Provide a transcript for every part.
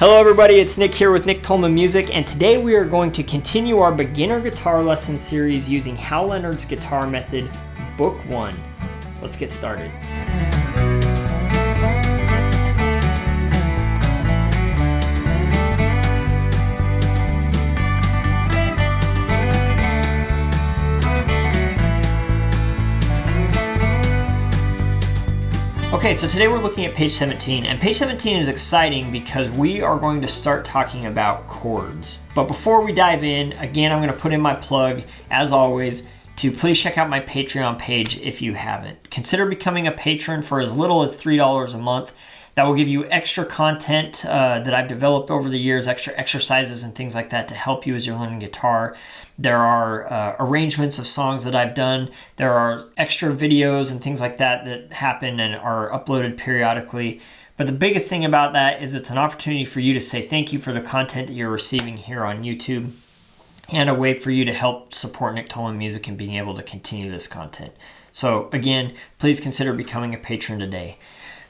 Hello everybody, it's Nick here with Nick Tolman Music, and today we are going to continue our beginner guitar lesson series using Hal Leonard's Guitar Method, Book 1. Let's get started. Okay, so today we're looking at page 17, and page 17 is exciting because we are going to start talking about chords. But before we dive in, again, I'm going to put in my plug, as always, to please check out my Patreon page if you haven't. Consider becoming a patron for as little as $3 a month. That will give you extra content that I've developed over the years, extra exercises and things like that to help you as you're learning guitar. There are arrangements of songs that I've done. There are extra videos and things like that that happen and are uploaded periodically. But the biggest thing about that is it's an opportunity for you to say thank you for the content that you're receiving here on YouTube, and a way for you to help support Nick Tolman Music and being able to continue this content. So again, please consider becoming a patron today.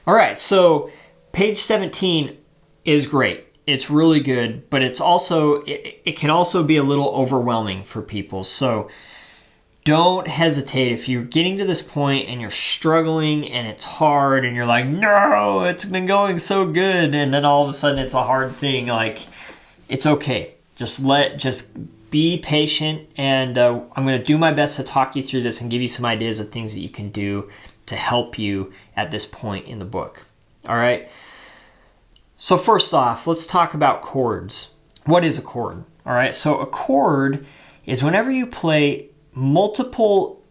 All right, so page 17 is great. It's really good, but it's also it can also be a little overwhelming for people. So don't hesitate if you're getting to this point and you're struggling and it's hard and you're like, no, it's been going so good, and then all of a sudden it's a hard thing. Like, it's okay. Just be patient, and I'm going to do my best to talk you through this and give you some ideas of things that you can do to help you at this point in the book. All right. So first off, let's talk about chords. What is a chord? All right. So a chord is whenever you play multiple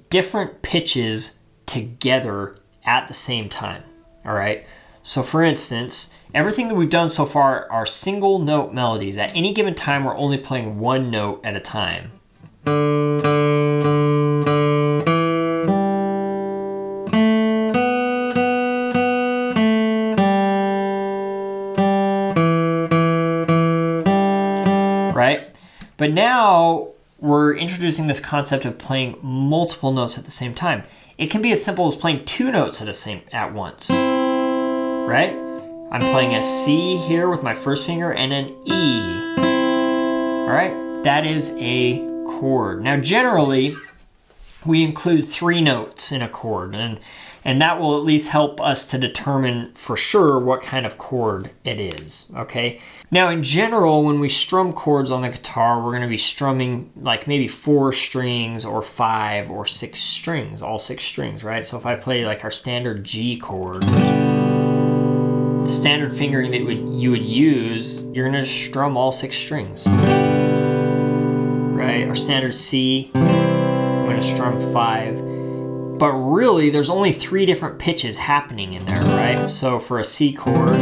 different pitches together at the same time. All right. So for instance, everything that we've done so far are single note melodies. At any given time, we're only playing one note at a time. Right? But now we're introducing this concept of playing multiple notes at the same time. It can be as simple as playing two notes at once. Right? I'm playing a C here with my first finger and an E. All right? That is a chord. Now, generally, we include three notes in a chord, and that will at least help us to determine for sure what kind of chord it is, okay? Now, in general, when we strum chords on the guitar, we're going to be strumming like maybe 4 strings or 5 or 6 strings, all 6 strings, right? So if I play like our standard G chord, the standard fingering that you would use, you're going to strum all 6 strings, right? Our standard C, I'm going to strum 5. But really, there's only 3 different pitches happening in there, right? So for a C chord,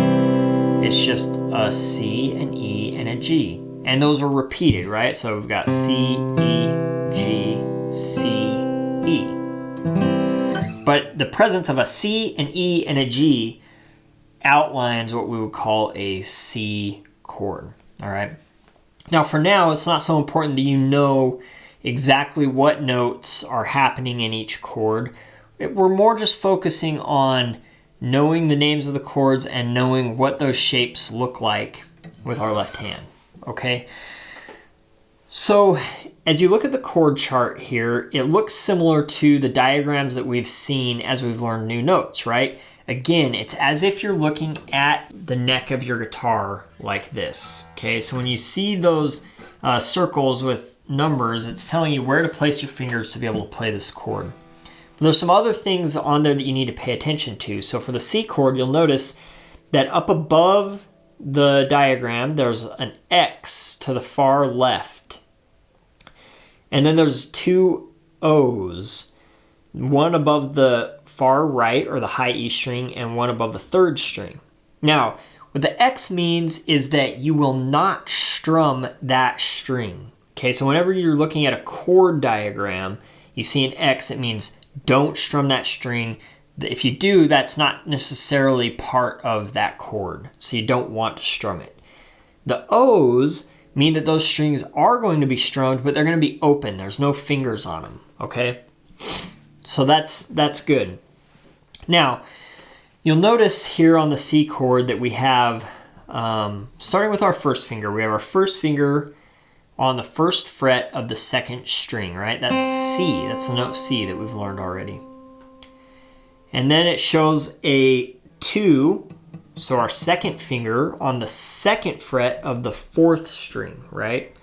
it's just a C, an E, and a G. And those are repeated, right? So we've got C, E, G, C, E. But the presence of a C, an E, and a G outlines what we would call a C chord, all right? Now, for now, it's not so important that you know exactly what notes are happening in each chord. We're more just focusing on knowing the names of the chords and knowing what those shapes look like with our left hand, okay? So as you look at the chord chart here, it looks similar to the diagrams that we've seen as we've learned new notes, right? Again, it's as if you're looking at the neck of your guitar like this, okay? So when you see those circles with numbers, it's telling you where to place your fingers to be able to play this chord. But there's some other things on there that you need to pay attention to. So for the C chord, you'll notice that up above the diagram, there's an X to the far left. And then there's 2 O's, one above the far right, or the high E string, and one above the 3rd string. Now, what the X means is that you will not strum that string. Okay, so whenever you're looking at a chord diagram, you see an X, it means don't strum that string. If you do, that's not necessarily part of that chord, so you don't want to strum it. The O's mean that those strings are going to be strummed, but they're going to be open. There's no fingers on them, okay? So that's good. Now, you'll notice here on the C chord that we have starting with our first finger. We have our first finger on the first fret of the second string, right? That's C, that's the note C that we've learned already. And then it shows a 2, so our second finger on the second fret of the fourth string, right?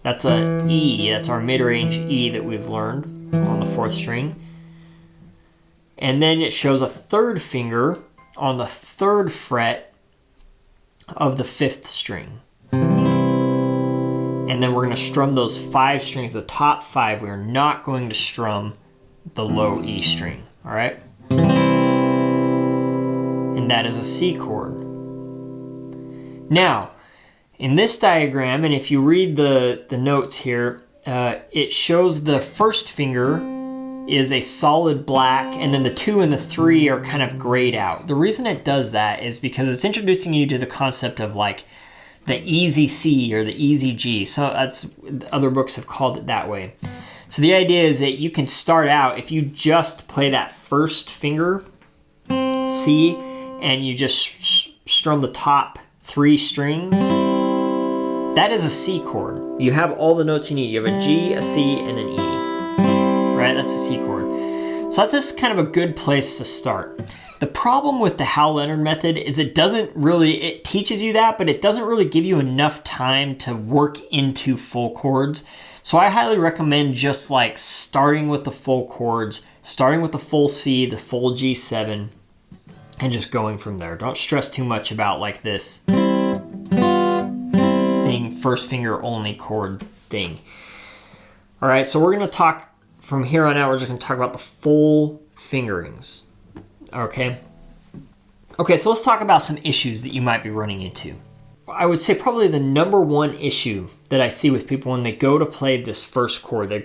That's an E, that's our mid-range E that we've learned on the fourth string. And then it shows a third finger on the third fret of the fifth string. And then we're going to strum those 5 strings, the top 5. We're not going to strum the low E string, all right? And that is a C chord. Now, in this diagram, and if you read the notes here, it shows the first finger is a solid black, and then the 2 and the 3 are kind of grayed out. The reason it does that is because it's introducing you to the concept of like the easy C or the easy G. So that's, other books have called it that way. So the idea is that you can start out, if you just play that first finger, C, and you just strum the top 3 strings, that is a C chord. You have all the notes you need. You have a G, a C, and an E. Right? That's a C chord. So that's just kind of a good place to start. The problem with the Hal Leonard method is it teaches you that, but it doesn't really give you enough time to work into full chords. So I highly recommend just like starting with the full chords, starting with the full C, the full G7, and just going from there. Don't stress too much about like this thing, first finger only chord thing. All right, so we're going to talk from here on out, we're just going to talk about the full fingerings. Okay? Okay, so let's talk about some issues that you might be running into. I would say probably the number one issue that I see with people when they go to play this first chord, they're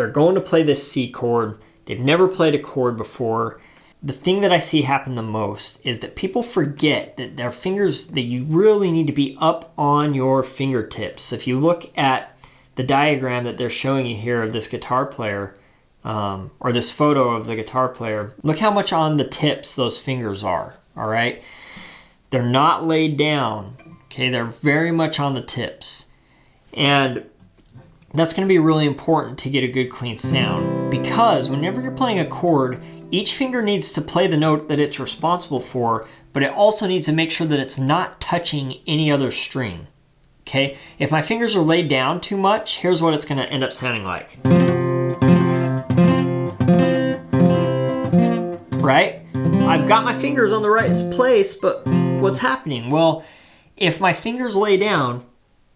going to play this C chord, they've never played a chord before. The thing that I see happen the most is that people forget that their fingers, that you really need to be up on your fingertips. If you look at the diagram that they're showing you here of this guitar player, or this photo of the guitar player, look how much on the tips those fingers are, all right? They're not laid down, okay? They're very much on the tips. And that's going to be really important to get a good clean sound, because whenever you're playing a chord, each finger needs to play the note that it's responsible for, but it also needs to make sure that it's not touching any other string, okay? If my fingers are laid down too much, here's what it's going to end up sounding like. Right? I've got my fingers on the right place, but what's happening? Well, if my fingers lay down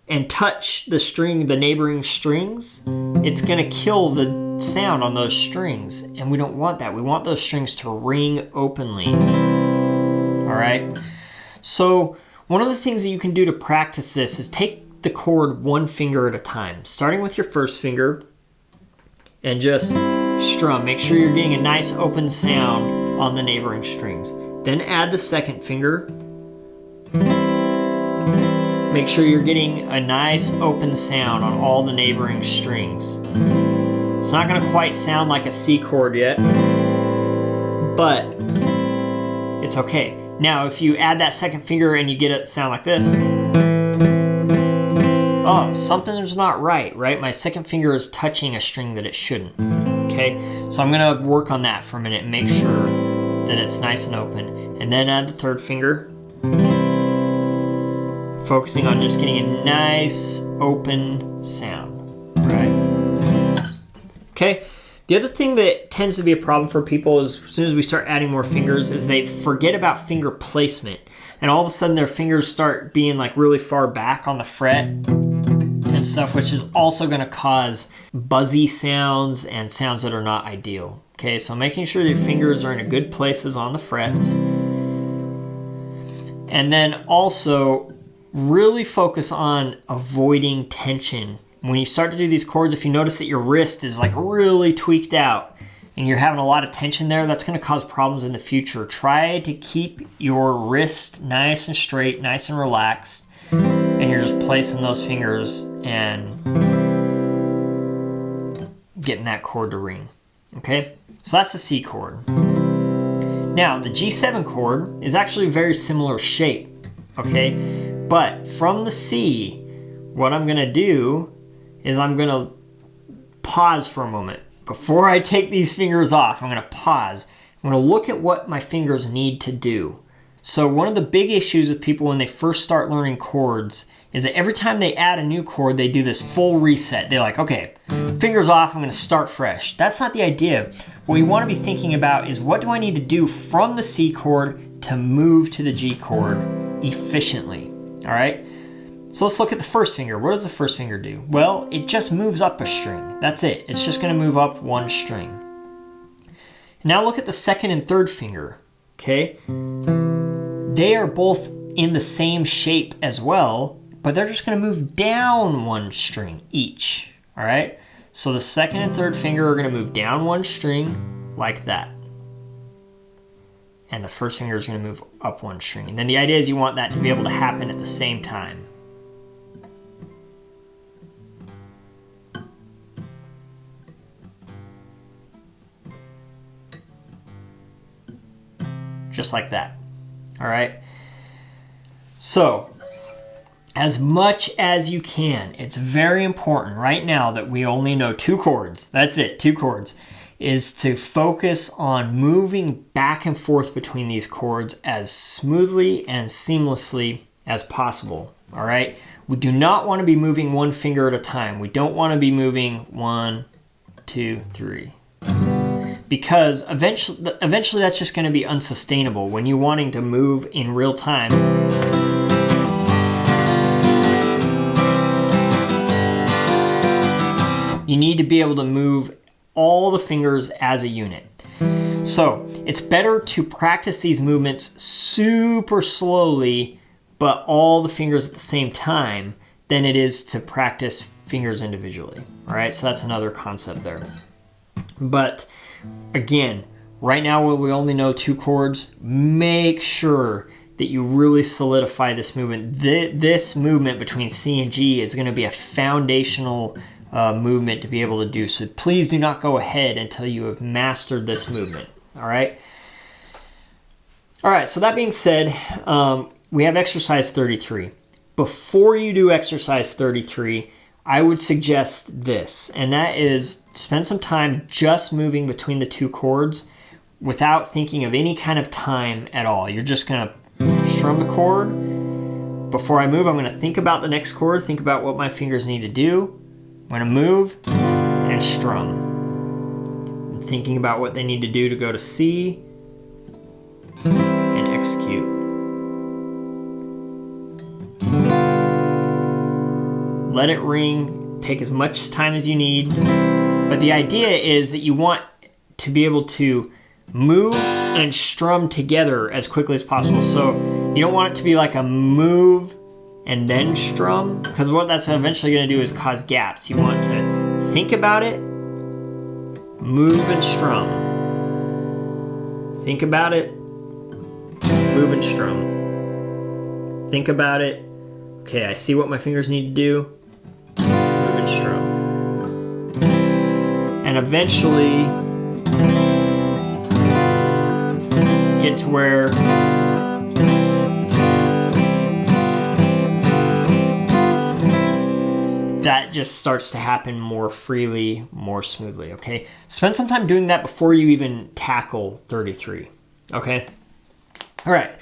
and touch the string, the neighboring strings, it's going to kill the sound on those strings, and we don't want that. We want those strings to ring openly. All right? So one of the things that you can do to practice this is take the chord one finger at a time, starting with your first finger, and just strum. Make sure you're getting a nice open sound on the neighboring strings. Then add the second finger. Make sure you're getting a nice open sound on all the neighboring strings. It's not going to quite sound like a C chord yet, but it's okay. Now, if you add that second finger and you get it sound like this, oh, something's not right? My second finger is touching a string that it shouldn't. Okay, so I'm going to work on that for a minute and make sure that it's nice and open. And then add the third finger, focusing on just getting a nice open sound, right? Okay, the other thing that tends to be a problem for people is as soon as we start adding more fingers is they forget about finger placement. And all of a sudden their fingers start being like really far back on the fret and stuff, which is also going to cause buzzy sounds and sounds that are not ideal. Okay, so making sure your fingers are in a good places on the frets. And then also really focus on avoiding tension. When you start to do these chords, if you notice that your wrist is like really tweaked out and you're having a lot of tension there, that's going to cause problems in the future. Try to keep your wrist nice and straight, nice and relaxed, and you're just placing those fingers and getting that chord to ring. Okay, so that's the C chord. Now, the G7 chord is actually a very similar shape, okay? But from the C, what I'm gonna do is I'm gonna pause for a moment. Before I take these fingers off, I'm gonna pause. I'm gonna look at what my fingers need to do. So one of the big issues with people when they first start learning chords is that every time they add a new chord, they do this full reset. They're like, okay, fingers off, I'm gonna start fresh. That's not the idea. What you wanna be thinking about is what do I need to do from the C chord to move to the G chord efficiently, all right? So let's look at the first finger. What does the first finger do? Well, it just moves up a string. That's it. It's just gonna move up one string. Now look at the second and third finger, okay? They are both in the same shape as well, but they're just gonna move down one string each, all right? So the second and third finger are gonna move down one string like that. And the first finger is gonna move up one string. And then the idea is you want that to be able to happen at the same time. Just like that, all right? So, as much as you can, it's very important right now that we only know 2 chords, that's it, 2 chords, is to focus on moving back and forth between these chords as smoothly and seamlessly as possible, all right? We do not want to be moving one finger at a time. We don't want to be moving 1, 2, 3. Because eventually that's just going to be unsustainable when you're wanting to move in real time. You need to be able to move all the fingers as a unit. So it's better to practice these movements super slowly, but all the fingers at the same time, than it is to practice fingers individually. All right, so that's another concept there. But again, right now when we only know 2 chords, make sure that you really solidify this movement. This movement between C and G is going to be a foundational movement to be able to do. So please do not go ahead until you have mastered this movement. All right. All right. So that being said, we have exercise 33. Before you do exercise 33, I would suggest this, and that is spend some time just moving between the 2 chords without thinking of any kind of time at all. You're just gonna strum the chord. Before I move, I'm gonna think about the next chord, think about what my fingers need to do. I'm gonna move and strum. I'm thinking about what they need to do to go to C and execute. Let it ring, take as much time as you need. But the idea is that you want to be able to move and strum together as quickly as possible. So you don't want it to be like a move and then strum, because what that's eventually going to do is cause gaps. You want to think about it, move and strum. Think about it, move and strum. Think about it. Okay, I see what my fingers need to do. Move and strum. And eventually get to where that just starts to happen more freely, more smoothly, okay? Spend some time doing that before you even tackle 33, okay? All right.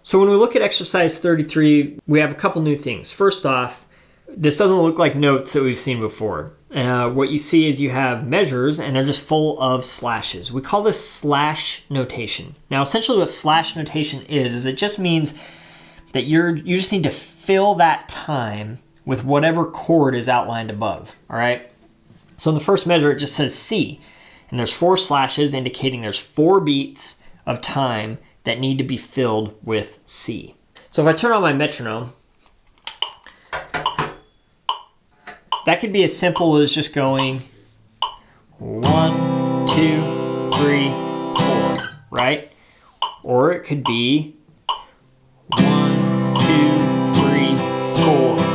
So when we look at exercise 33, we have a couple new things. First off, this doesn't look like notes that we've seen before. What you see is you have measures and they're just full of slashes. We call this slash notation. Now, essentially what slash notation is it just means that you just need to fill that time with whatever chord is outlined above, all right? So in the first measure, it just says C, and there's 4 slashes indicating there's 4 beats of time that need to be filled with C. So if I turn on my metronome, that could be as simple as just going 1, 2, 3, 4, right? Or it could be 1, 2, 3, 4.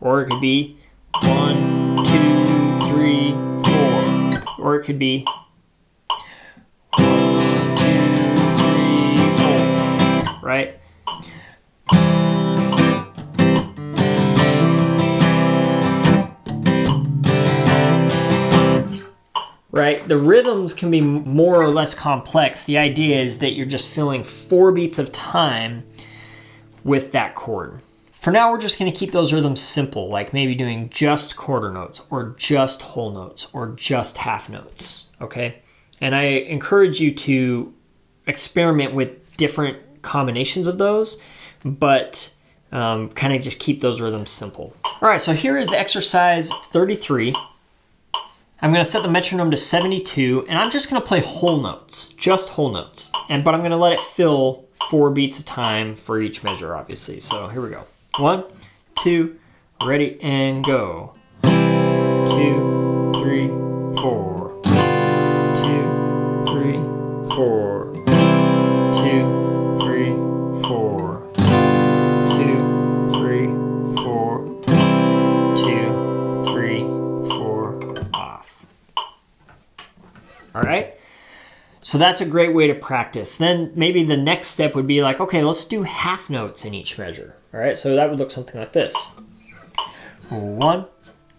Or it could be 1, 2, 3, 4. Or it could be 1, 2, 3, 4. Right? right? The rhythms can be more or less complex. The idea is that you're just filling 4 beats of time with that chord. For now, we're just going to keep those rhythms simple, like maybe doing just quarter notes or just whole notes or just half notes, okay? And I encourage you to experiment with different combinations of those, but kind of just keep those rhythms simple. All right, so here is exercise 33. I'm going to set the metronome to 72, and I'm just going to play whole notes, just whole notes. But I'm going to let it fill 4 beats of time for each measure, obviously. So here we go. 1, 2, ready, and go. 2, 3, 4. 2, 3, 4. 2, 3, 4. 2, 3, 4. 2, 3, 4. Off. All right. So that's a great way to practice. Then maybe the next step would be like, okay, let's do half notes in each measure. All right, so that would look something like this. 1,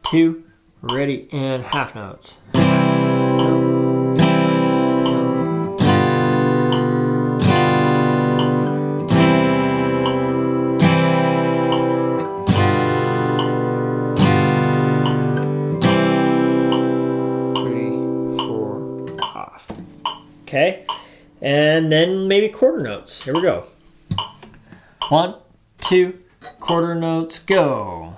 2, ready, and half notes. 3, 4, off. Okay, and then maybe quarter notes. Here we go. 1, 2, quarter notes, go.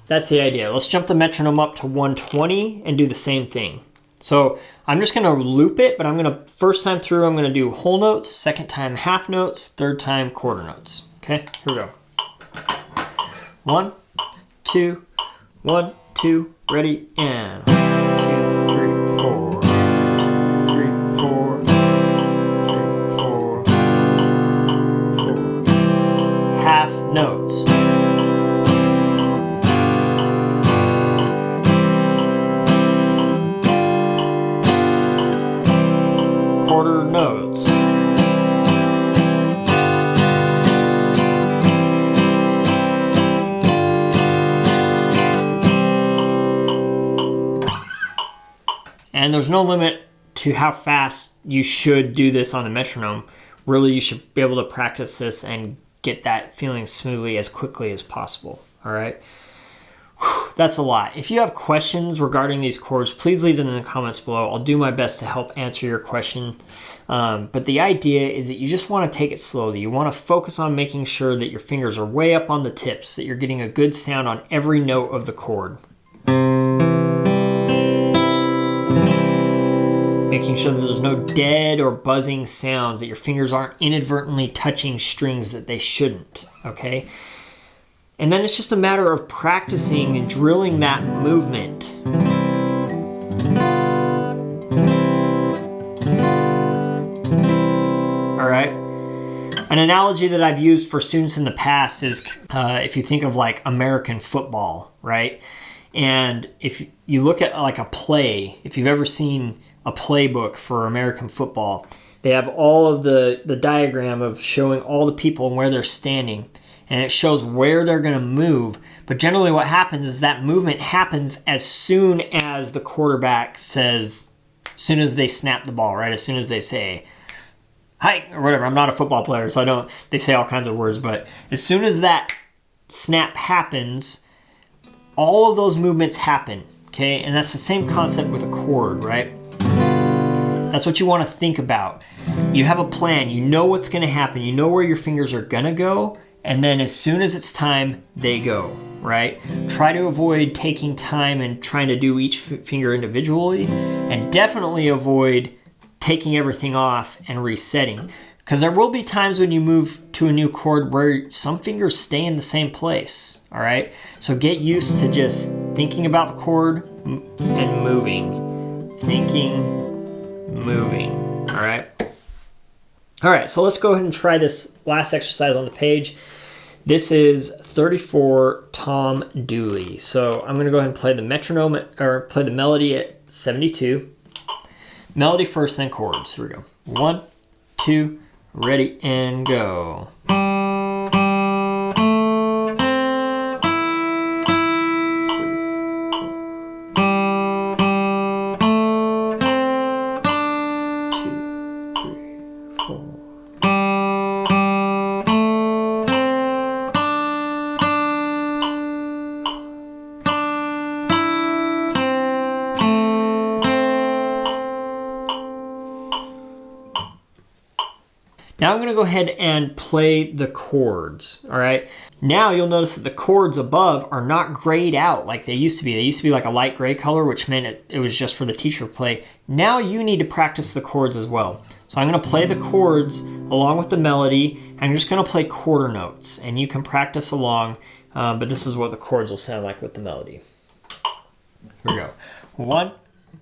That's the idea. Let's jump the metronome up to 120 and do the same thing. So I'm just going to loop it, but I'm going to, first time through, I'm going to do whole notes, second time half notes, third time quarter notes. Okay, here we go. 1, 2, 1, 2, ready, and 2, 3, 4. 3, 4. 3, 4. 4. Half notes. Quarter notes. And there's no limit to how fast you should do this on the metronome. Really, you should be able to practice this and get that feeling smoothly as quickly as possible. All right. That's a lot. If you have questions regarding these chords, please leave them in the comments below. I'll do my best to help answer your question. But the idea is that you just want to take it slowly. You want to focus on making sure that your fingers are way up on the tips, that you're getting a good sound on every note of the chord. Making sure that there's no dead or buzzing sounds, that your fingers aren't inadvertently touching strings that they shouldn't, okay? And then it's just a matter of practicing and drilling that movement. All right. An analogy that I've used for students in the past is if you think of like American football, right? And if you look at like a play, if you've ever seen a playbook for American football, they have all of the diagram of showing all the people and where they're standing. And it shows where they're going to move. But generally what happens is that movement happens as soon as the quarterback says, as soon as they snap the ball, right? As soon as they say, hike, or whatever. I'm not a football player, so they say all kinds of words. But as soon as that snap happens, all of those movements happen, okay? And that's the same concept with a chord, right? That's what you want to think about. You have a plan. You know what's going to happen. You know where your fingers are going to go. And then as soon as it's time, they go, right? Try to avoid taking time and trying to do each finger individually, and definitely avoid taking everything off and resetting, because there will be times when you move to a new chord where some fingers stay in the same place, all right? So get used to just thinking about the chord and moving. Thinking, moving, all right? All right, so let's go ahead and try this last exercise on the page. This is 34 Tom Dooley. So I'm going to go ahead and play the metronome, or play the melody at 72. Melody first, then chords. Here we go. 1, 2, ready, and go. Now I'm going to go ahead and play the chords, all right? Now you'll notice that the chords above are not grayed out like they used to be. They used to be like a light gray color, which meant it was just for the teacher to play. Now you need to practice the chords as well. So I'm going to play the chords along with the melody. I'm just going to play quarter notes, and you can practice along, but this is what the chords will sound like with the melody. Here we go. 1,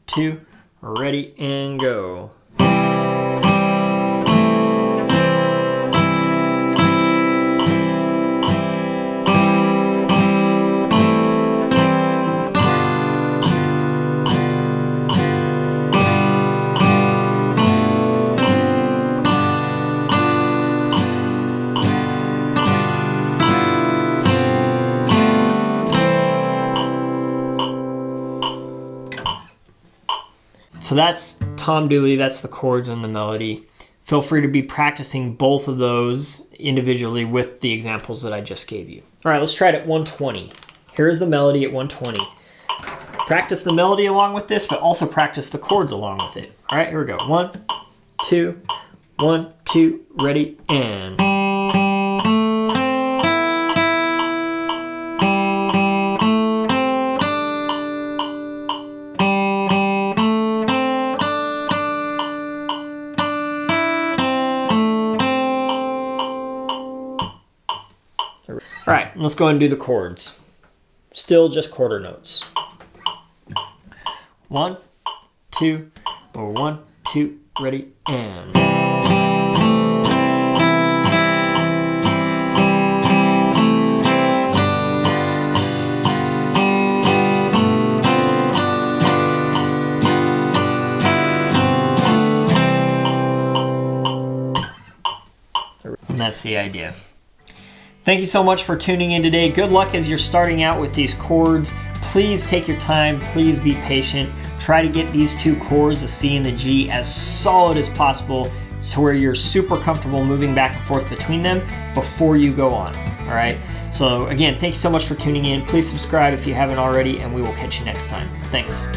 2, ready, and go. So that's Tom Dooley, that's the chords and the melody. Feel free to be practicing both of those individually with the examples that I just gave you. All right, let's try it at 120. Here's the melody at 120. Practice the melody along with this, but also practice the chords along with it. All right, here we go. 1, 2, 1, 2, ready, and... All right, let's go ahead and do the chords. Still just quarter notes. 1, 2, or 1, 2, ready, and... And that's the idea. Thank you so much for tuning in today. Good luck as you're starting out with these chords. Please take your time. Please be patient. Try to get these two chords, the C and the G, as solid as possible to where you're super comfortable moving back and forth between them before you go on. All right? So again, thank you so much for tuning in. Please subscribe if you haven't already, and we will catch you next time. Thanks.